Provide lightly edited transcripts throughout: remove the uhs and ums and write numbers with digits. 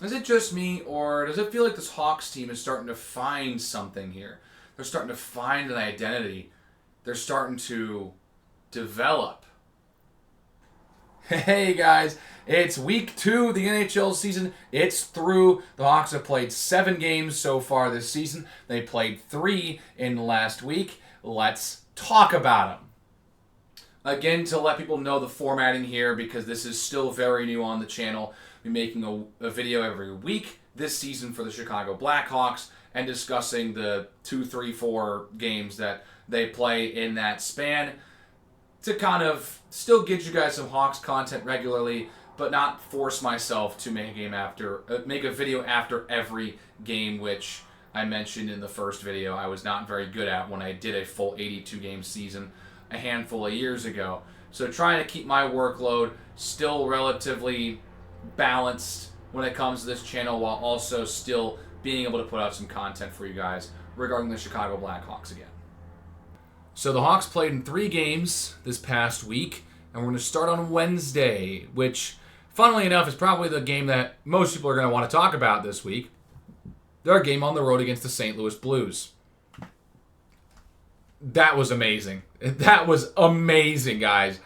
Is it just me, or does it feel like this Hawks team is starting to find something here? They're starting to find an identity. They're starting to develop. Hey guys, it's week 2 of the NHL season. It's through. The Hawks have played 7 games so far this season. They played 3 in last week. Let's talk about them. Again, to let people know the formatting here, because this is still very new on the channel. I'll be making a video every week this season for the Chicago Blackhawks and discussing the 2, 3, 4 games that they play in that span, to kind of still get you guys some Hawks content regularly, but not force myself to make a video after every game, which I mentioned in the first video I was not very good at when I did a full 82 game season a handful of years ago. So trying to keep my workload still relatively balanced when it comes to this channel, while also still being able to put out some content for you guys regarding the Chicago Blackhawks again. So the Hawks played in 3 games this past week, and we're going to start on Wednesday, which, funnily enough, is probably the game that most people are going to want to talk about this week. Their game on the road against the St. Louis Blues. That was amazing. That was amazing, guys.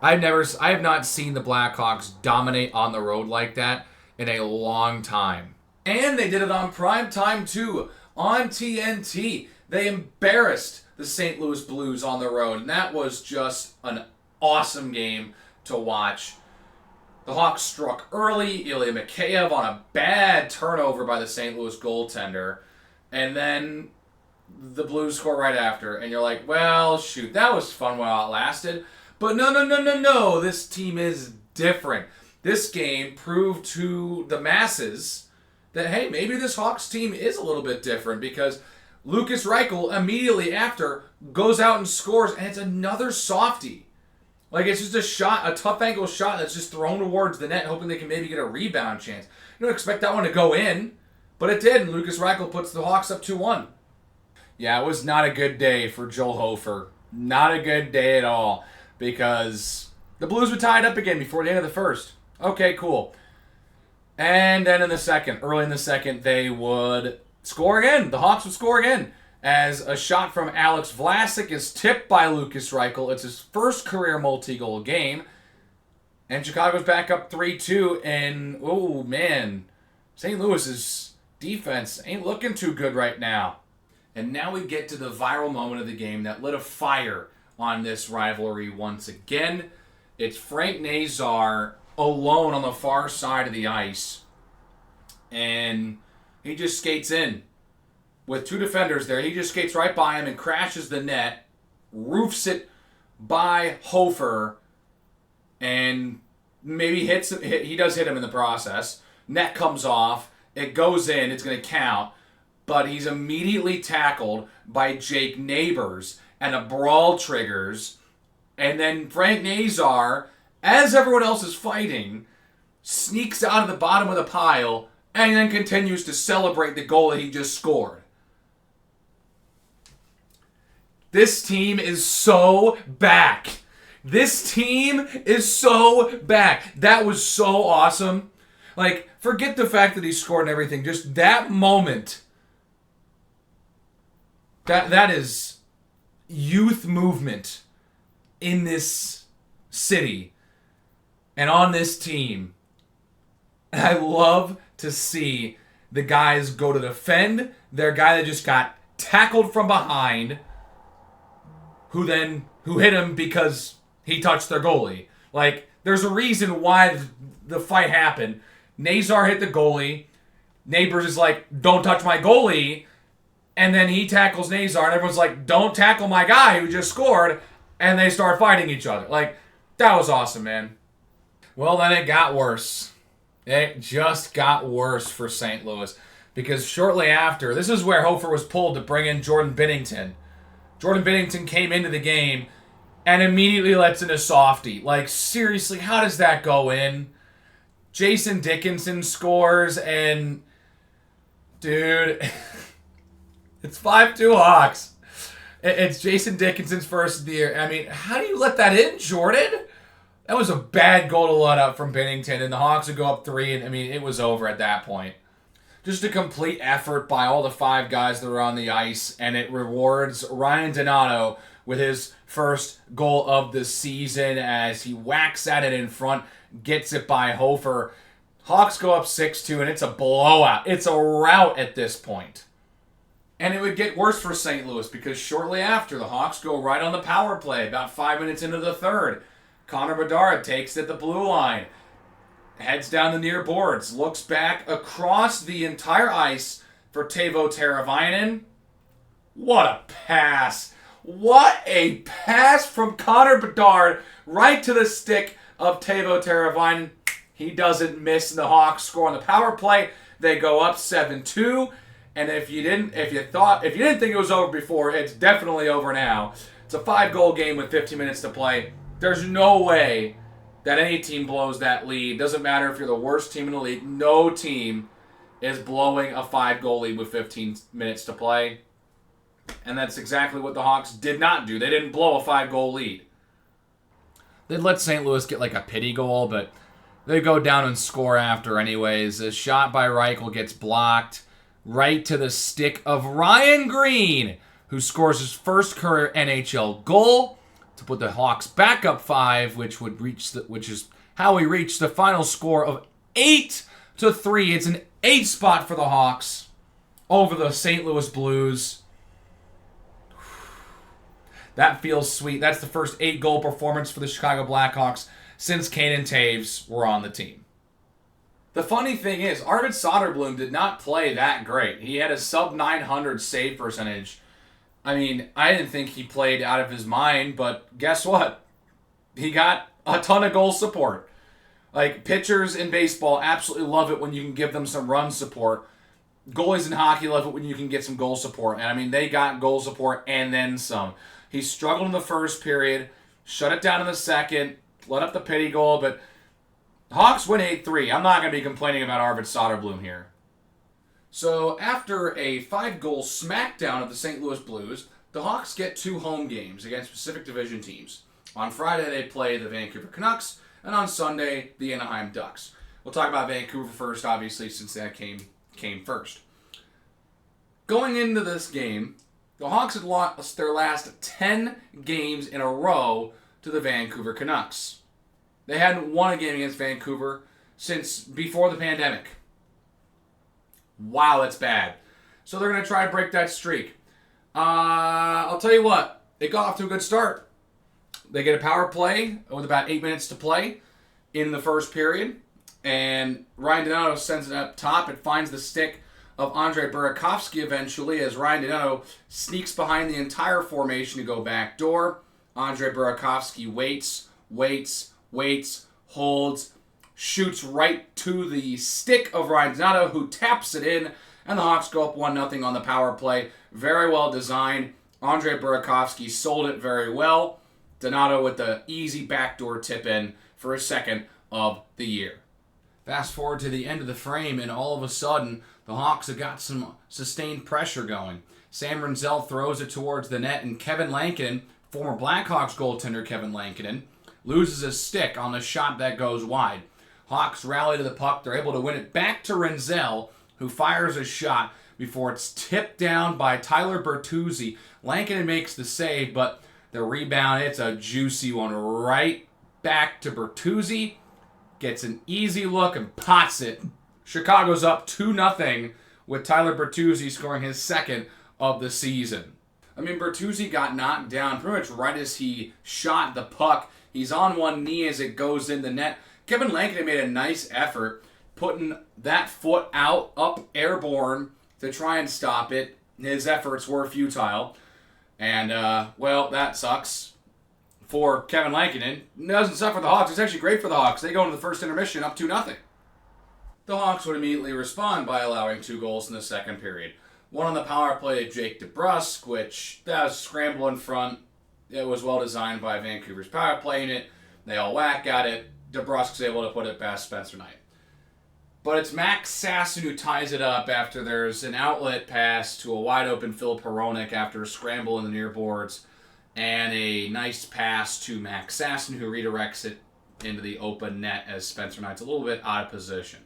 I have not seen the Blackhawks dominate on the road like that in a long time. And they did it on prime time, too, on TNT. They embarrassed the St. Louis Blues on the road, and that was just an awesome game to watch. The Hawks struck early, Ilya Mikheyev on a bad turnover by the St. Louis goaltender, and then the Blues score right after, and you're like, well, shoot, that was fun while it lasted. But no, this team is different. This game proved to the masses that, hey, maybe this Hawks team is a little bit different, because Lukas Reichel immediately after goes out and scores, and it's another softie. Like, it's just a shot, a tough angle shot that's just thrown towards the net, hoping they can maybe get a rebound chance. You don't expect that one to go in, but it did, and Lukas Reichel puts the Hawks up 2-1. Yeah, it was not a good day for Joel Hofer. Not a good day at all, because the Blues were tied up again before the end of the first. Okay, cool. And then early in the second, they would score again. The Hawks would score again, as a shot from Alex Vlasic is tipped by Lukas Reichel. It's his first career multi-goal game. And Chicago's back up 3-2. And, oh, man, St. Louis's defense ain't looking too good right now. And now we get to the viral moment of the game that lit a fire on this rivalry once again. It's Frank Nazar alone on the far side of the ice. And he just skates in with 2 defenders there. He just skates right by him and crashes the net, roofs it by Hofer, and maybe hits him. He does hit him in the process. Net comes off. It goes in. It's going to count. But he's immediately tackled by Jake Neighbors, and a brawl triggers. And then Frank Nazar, as everyone else is fighting, sneaks out of the bottom of the pile and then continues to celebrate the goal that he just scored. This team is so back. This team is so back. That was so awesome. Like, forget the fact that he scored and everything. Just that moment. That is youth movement in this city and on this team. And I love to see the guys go to defend their guy that just got tackled from behind, who hit him because he touched their goalie. Like, there's a reason why the fight happened. Nazar hit the goalie. Neighbors is like, don't touch my goalie. And then he tackles Nazar, and everyone's like, don't tackle my guy who just scored. And they start fighting each other. Like, that was awesome, man. Well, then it got worse. It just got worse for St. Louis. Because shortly after, this is where Hofer was pulled to bring in Jordan Binnington. Jordan Binnington came into the game and immediately lets in a softie. Like, seriously, how does that go in? Jason Dickinson scores, and dude, it's 5-2 Hawks. It's Jason Dickinson's first of the year. I mean, how do you let that in, Jordan? That was a bad goal to let up from Binnington, and the Hawks would go up 3, and I mean, it was over at that point. Just a complete effort by all the 5 guys that were on the ice, and it rewards Ryan Donato with his first goal of the season as he whacks at it in front, gets it by Hofer. Hawks go up 6-2, and it's a blowout. It's a rout at this point. And it would get worse for St. Louis because shortly after, the Hawks go right on the power play, about 5 minutes into the third. Connor Bedard takes it at the blue line, heads down the near boards, looks back across the entire ice for Teuvo Teravainen. What a pass. What a pass from Connor Bedard right to the stick of Teuvo Teravainen. He doesn't miss, and the Hawks score on the power play. They go up 7-2. And if you didn't think it was over before, it's definitely over now. It's a 5-goal game with 15 minutes to play. There's no way that any team blows that lead. Doesn't matter if you're the worst team in the league. No team is blowing a 5-goal lead with 15 minutes to play. And that's exactly what the Hawks did not do. They didn't blow a 5-goal lead. They'd let St. Louis get like a pity goal, but they go down and score after anyways. A shot by Reichel gets blocked right to the stick of Ryan Green, who scores his first career NHL goal to put the Hawks back up 5, which is how we reach the final score of 8-3. It's an 8 spot for the Hawks over the St. Louis Blues. That feels sweet. That's the first 8-goal performance for the Chicago Blackhawks since Kane and Taves were on the team. The funny thing is, Arvid Soderblom did not play that great. He had a sub-900 save percentage. I mean, I didn't think he played out of his mind, but guess what? He got a ton of goal support. Like, pitchers in baseball absolutely love it when you can give them some run support. Goalies in hockey love it when you can get some goal support. And, I mean, they got goal support and then some. He struggled in the first period, shut it down in the second, let up the pity goal, but Hawks win 8-3. I'm not going to be complaining about Arvid Soderblom here. So after a 5-goal smackdown of the St. Louis Blues, the Hawks get 2 home games against Pacific Division teams. On Friday, they play the Vancouver Canucks, and on Sunday, the Anaheim Ducks. We'll talk about Vancouver first, obviously, since that came first. Going into this game, the Hawks had lost their last 10 games in a row to the Vancouver Canucks. They hadn't won a game against Vancouver since before the pandemic. Wow, that's bad. So they're going to try to break that streak. I'll tell you what, it got off to a good start. They get a power play with about 8 minutes to play in the first period. And Ryan Donato sends it up top. It finds the stick of Andre Burakovsky eventually as Ryan Donato sneaks behind the entire formation to go backdoor. Andre Burakovsky waits, holds, shoots right to the stick of Ryan Donato, who taps it in, and the Hawks go up 1-0 on the power play. Very well designed. Andre Burakovsky sold it very well. Donato with the easy backdoor tip in for his second of the year. Fast forward to the end of the frame, and all of a sudden, the Hawks have got some sustained pressure going. Sam Rinzel throws it towards the net, and Kevin Lankinen, former Blackhawks goaltender Kevin Lankinen, loses his stick on the shot that goes wide. Hawks rally to the puck. They're able to win it back to Rinzel, who fires a shot before it's tipped down by Tyler Bertuzzi. Lankinen makes the save, but the rebound, it's a juicy one right back to Bertuzzi. Gets an easy look and pots it. Chicago's up 2-0 with Tyler Bertuzzi scoring his second of the season. I mean, Bertuzzi got knocked down pretty much right as he shot the puck. He's on one knee as it goes in the net. Kevin Lankinen made a nice effort putting that foot out, up airborne to try and stop it. His efforts were futile. And, well, that sucks for Kevin Lankinen. It doesn't suck for the Hawks. It's actually great for the Hawks. They go into the first intermission up 2-0. The Hawks would immediately respond by allowing 2 goals in the second period. One on the power play to Jake DeBrusk, which that was a scramble in front. It was well designed by Vancouver's power play unit. They all whack at it. DeBrusk's able to put it past Spencer Knight. But it's Max Sasson who ties it up after there's an outlet pass to a wide-open Phil Hronek after a scramble in the near boards, and a nice pass to Max Sasson who redirects it into the open net as Spencer Knight's a little bit out of position.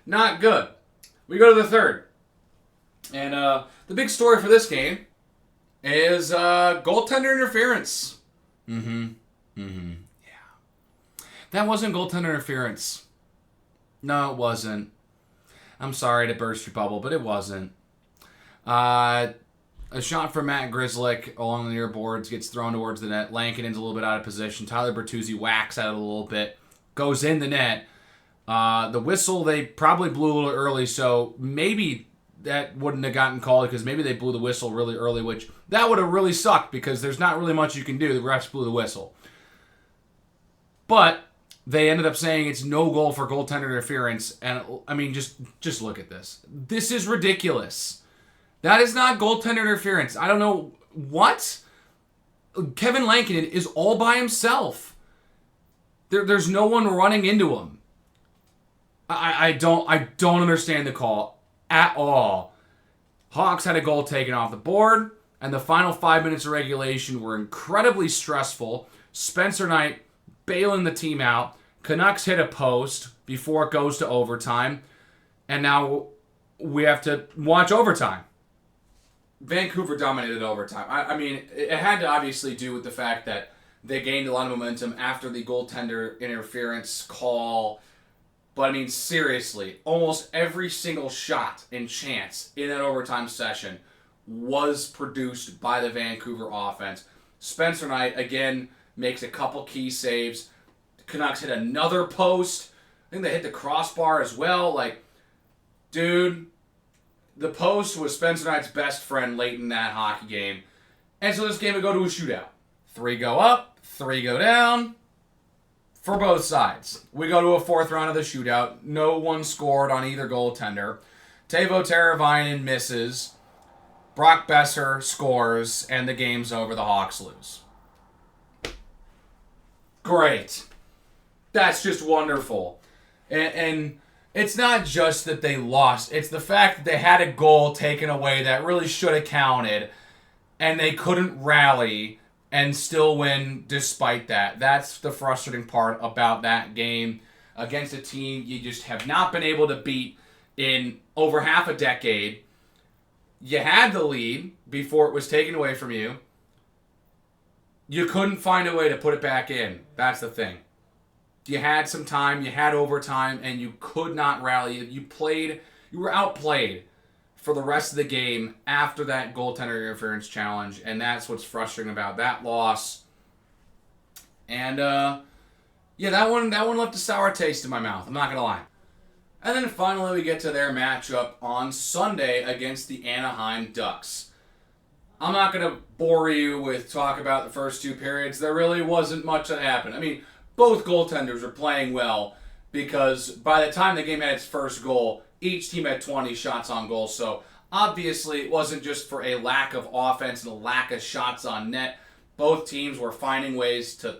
Not good. We go to the third. And the big story for this game is goaltender interference. Yeah. That wasn't goaltender interference. No, it wasn't. I'm sorry to burst your bubble, but it wasn't. A shot from Matt Grzelcyk along the near boards gets thrown towards the net. Lankinen's a little bit out of position. Tyler Bertuzzi whacks at it a little bit. Goes in the net. The whistle, they probably blew a little early, so maybe that wouldn't have gotten called because maybe they blew the whistle really early, which that would have really sucked because there's not really much you can do. The refs blew the whistle. But they ended up saying it's no goal for goaltender interference, and I mean, just look at this. This is ridiculous. That is not goaltender interference. I don't know what. Kevin Lankinen is all by himself. There's no one running into him. I don't understand the call at all. Hawks had a goal taken off the board, and the final 5 minutes of regulation were incredibly stressful. Spencer Knight bailing the team out. Canucks hit a post before it goes to overtime, and now we have to watch overtime. Vancouver dominated overtime. I mean, it had to obviously do with the fact that they gained a lot of momentum after the goaltender interference call. But I mean, seriously, almost every single shot and chance in that overtime session was produced by the Vancouver offense. Spencer Knight, again, makes a couple key saves. The Canucks hit another post. I think they hit the crossbar as well. Like, dude, the post was Spencer Knight's best friend late in that hockey game. And so this game would go to a shootout. 3 go up, 3 go down. For both sides. We go to a fourth round of the shootout. No one scored on either goaltender. Teuvo Teravainen misses. Brock Besser scores, and the game's over. The Hawks lose. Great. That's just wonderful. And it's not just that they lost. It's the fact that they had a goal taken away that really should have counted, and they couldn't rally and still win despite that. That's the frustrating part about that game against a team you just have not been able to beat in over half a decade. You had the lead before it was taken away from you. You couldn't find a way to put it back in. That's the thing. You had some time, you had overtime, and you could not rally. You were outplayed for the rest of the game after that goaltender interference challenge, and that's what's frustrating about that loss. And that one left a sour taste in my mouth. I'm not gonna lie. And then finally we get to their matchup on Sunday against the Anaheim Ducks. I'm not gonna bore you with talk about the first 2 periods. There really wasn't much that happened. I mean, both goaltenders were playing well because by the time the game had its first goal, each team had 20 shots on goal, so obviously it wasn't just for a lack of offense and a lack of shots on net. Both teams were finding ways to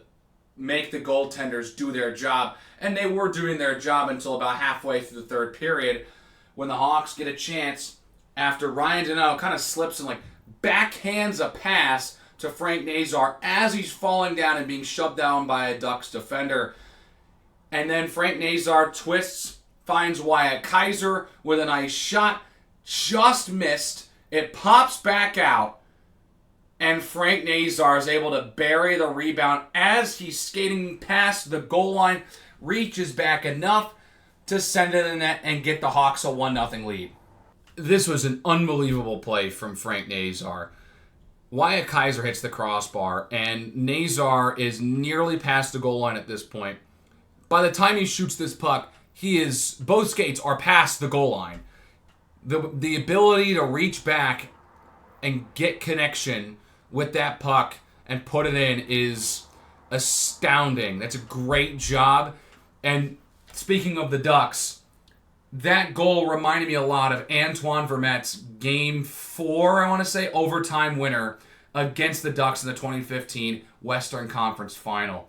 make the goaltenders do their job, and they were doing their job until about halfway through the third period when the Hawks get a chance after Ryan Donato kind of slips and like backhands a pass to Frank Nazar as he's falling down and being shoved down by a Ducks defender. And then Frank Nazar twists, finds Wyatt Kaiser with a nice shot. Just missed. It pops back out. And Frank Nazar is able to bury the rebound as he's skating past the goal line. Reaches back enough to send it in the net and get the Hawks a 1-0 lead. This was an unbelievable play from Frank Nazar. Wyatt Kaiser hits the crossbar, and Nazar is nearly past the goal line at this point. By the time he shoots this puck, both skates are past the goal line. The ability to reach back and get connection with that puck and put it in is astounding. That's a great job. And speaking of the Ducks, that goal reminded me a lot of Antoine Vermette's Game 4, I want to say, overtime winner against the Ducks in the 2015 Western Conference Final.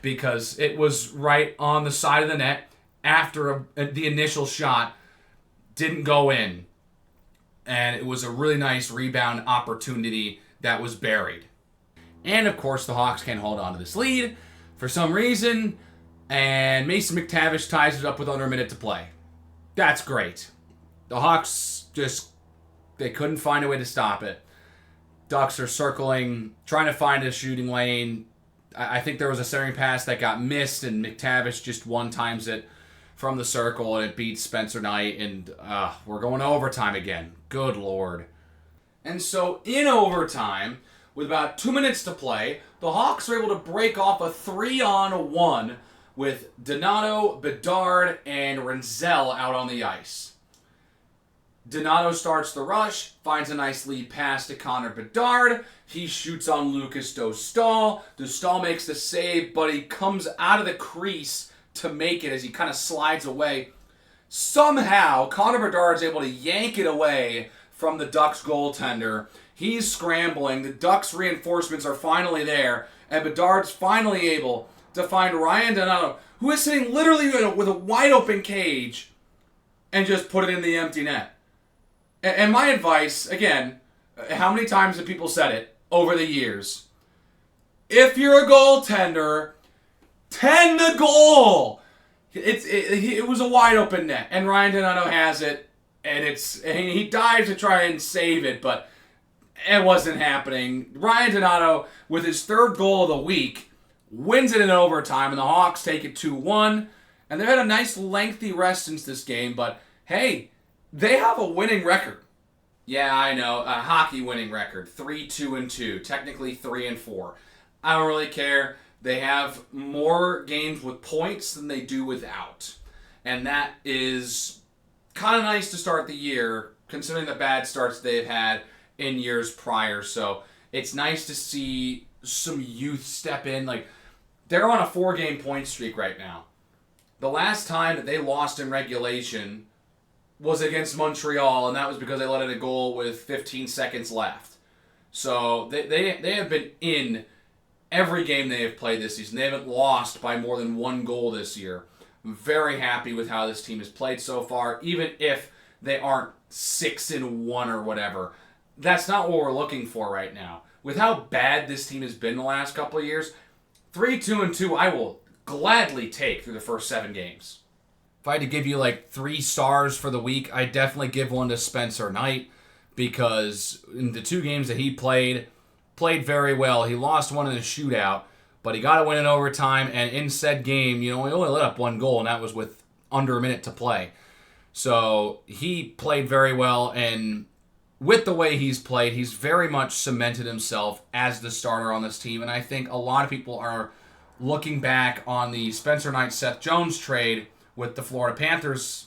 Because it was right on the side of the net after the initial shot didn't go in. And it was a really nice rebound opportunity that was buried. And of course, the Hawks can't hold on to this lead. For some reason, And Mason McTavish ties it up with under a minute to play. That's great. The Hawks they couldn't find a way to stop it. Ducks are circling, trying to find a shooting lane. I think there was a centering pass that got missed, and McTavish just one-times it from the circle, and it beats Spencer Knight, and we're going to overtime again. Good Lord. And so in overtime, with about 2 minutes to play, the Hawks are able to break off a 3-on-1 with Donato, Bedard, and Renzel out on the ice. Donato starts the rush, finds a nice lead pass to Connor Bedard. He shoots on Lucas Dostal. Dostal makes the save, but he comes out of the crease to make it as he kind of slides away. Somehow, Connor Bedard is able to yank it away from the Ducks goaltender. He's scrambling. The Ducks reinforcements are finally there, and Bedard's finally able to find Ryan Donato, who is sitting literally with a wide open cage, and just put it in the empty net. And my advice, again, how many times have people said it over the years? If you're a goaltender, tend the goal. It was a wide open net, and Ryan Donato has it, and he dives to try and save it, but it wasn't happening. Ryan Donato, with his third goal of the week, wins it in overtime, and the Hawks take it 2-1. And they've had a nice lengthy rest since this game, but hey, they have a winning record. Yeah, I know, a hockey winning record, 3-2-2, technically 3-4. I don't really care. They have more games with points than they do without. And that is kind of nice to start the year, considering the bad starts they've had in years prior. So it's nice to see some youth step in. Like, they're on a 4-game point streak right now. The last time that they lost in regulation was against Montreal, and that was because they let in a goal with 15 seconds left. So they have been in every game they have played this season. They haven't lost by more than 1 goal this year. I'm very happy with how this team has played so far, even if they aren't 6-1 or whatever. That's not what we're looking for right now. With how bad this team has been the last couple of years, 3-2-2 I will gladly take through the first 7 games. If I had to give you like 3 stars for the week, I'd definitely give one to Spencer Knight, because in the 2 games that he played very well. He lost one in a shootout, but he got a win in overtime, and in said game, he only let up 1 goal, and that was with under a minute to play. So he played very well, and with the way he's played, he's very much cemented himself as the starter on this team, and I think a lot of people are looking back on the Spencer Knight-Seth Jones trade with the Florida Panthers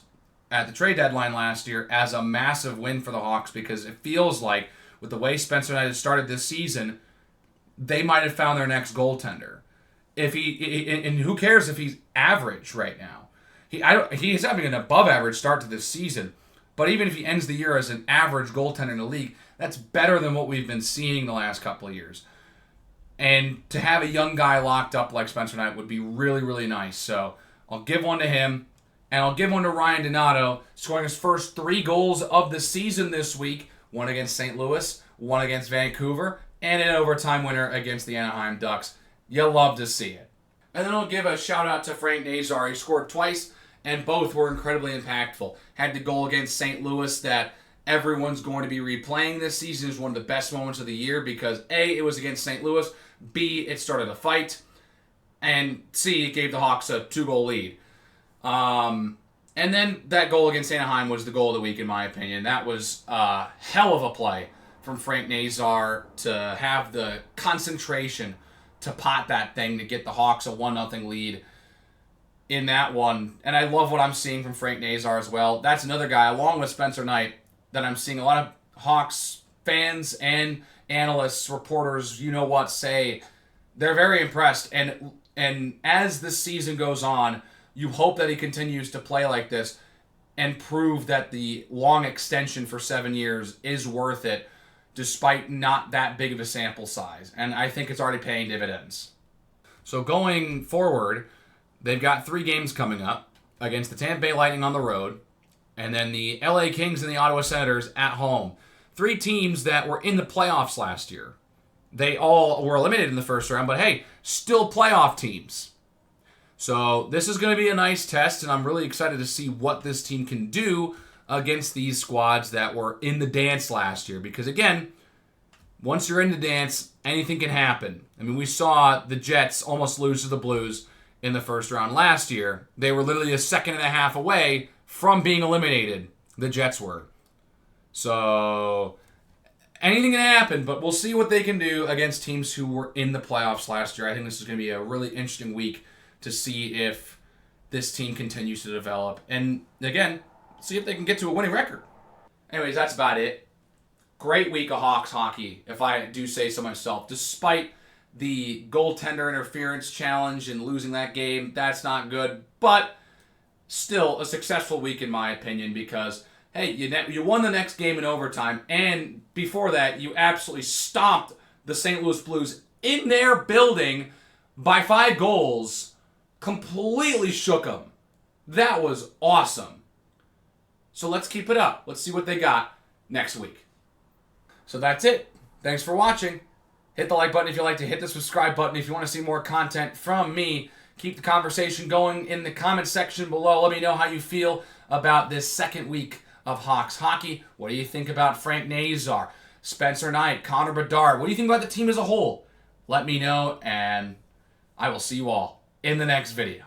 at the trade deadline last year as a massive win for the Hawks, because it feels like with the way Spencer Knight has started this season, they might have found their next goaltender. And who cares if he's average right now? He's having an above average start to this season, but even if he ends the year as an average goaltender in the league, that's better than what we've been seeing the last couple of years. And to have a young guy locked up like Spencer Knight would be really, really nice. So I'll give one to him, and I'll give one to Ryan Donato, scoring his first 3 goals of the season this week, 1 against St. Louis, 1 against Vancouver, and an overtime winner against the Anaheim Ducks. You'll love to see it. And then I'll give a shout out to Frank Nazar. He scored twice, and both were incredibly impactful. Had the goal against St. Louis that everyone's going to be replaying this season. Is one of the best moments of the year because A, it was against St. Louis, B, it started a fight, and C, it gave the Hawks a 2-goal lead. And then that goal against Anaheim was the goal of the week, in my opinion. That was a hell of a play from Frank Nazar to have the concentration to pot that thing to get the Hawks a 1-0 lead in that one. And I love what I'm seeing from Frank Nazar as well. That's another guy, along with Spencer Knight, that I'm seeing a lot of Hawks fans and analysts, reporters, say they're very impressed. And as the season goes on, you hope that he continues to play like this and prove that the long extension for 7 years is worth it, despite not that big of a sample size. And I think it's already paying dividends. So going forward, they've got 3 games coming up against the Tampa Bay Lightning on the road, and then the LA Kings and the Ottawa Senators at home. 3 teams that were in the playoffs last year. They all were eliminated in the first round, but hey, still playoff teams. So this is going to be a nice test, and I'm really excited to see what this team can do against these squads that were in the dance last year. Because again, once you're in the dance, anything can happen. I mean, we saw the Jets almost lose to the Blues in the first round last year. They were literally a second and a half away from being eliminated. The Jets were. So anything can happen, but we'll see what they can do against teams who were in the playoffs last year. I think this is going to be a really interesting week to see if this team continues to develop. And again, see if they can get to a winning record. Anyways, that's about it. Great week of Hawks hockey, if I do say so myself. Despite the goaltender interference challenge and losing that game, that's not good. But still a successful week in my opinion because, hey, you won the next game in overtime. And before that, you absolutely stomped the St. Louis Blues in their building by 5 goals. Completely shook them. That was awesome. So let's keep it up. Let's see what they got next week. So that's it. Thanks for watching. Hit the like button if you like to. Hit the subscribe button if you want to see more content from me. Keep the conversation going in the comment section below. Let me know how you feel about this second week of Hawks hockey. What do you think about Frank Nazar, Spencer Knight, Connor Bedard? What do you think about the team as a whole? Let me know, and I will see you all in the next video.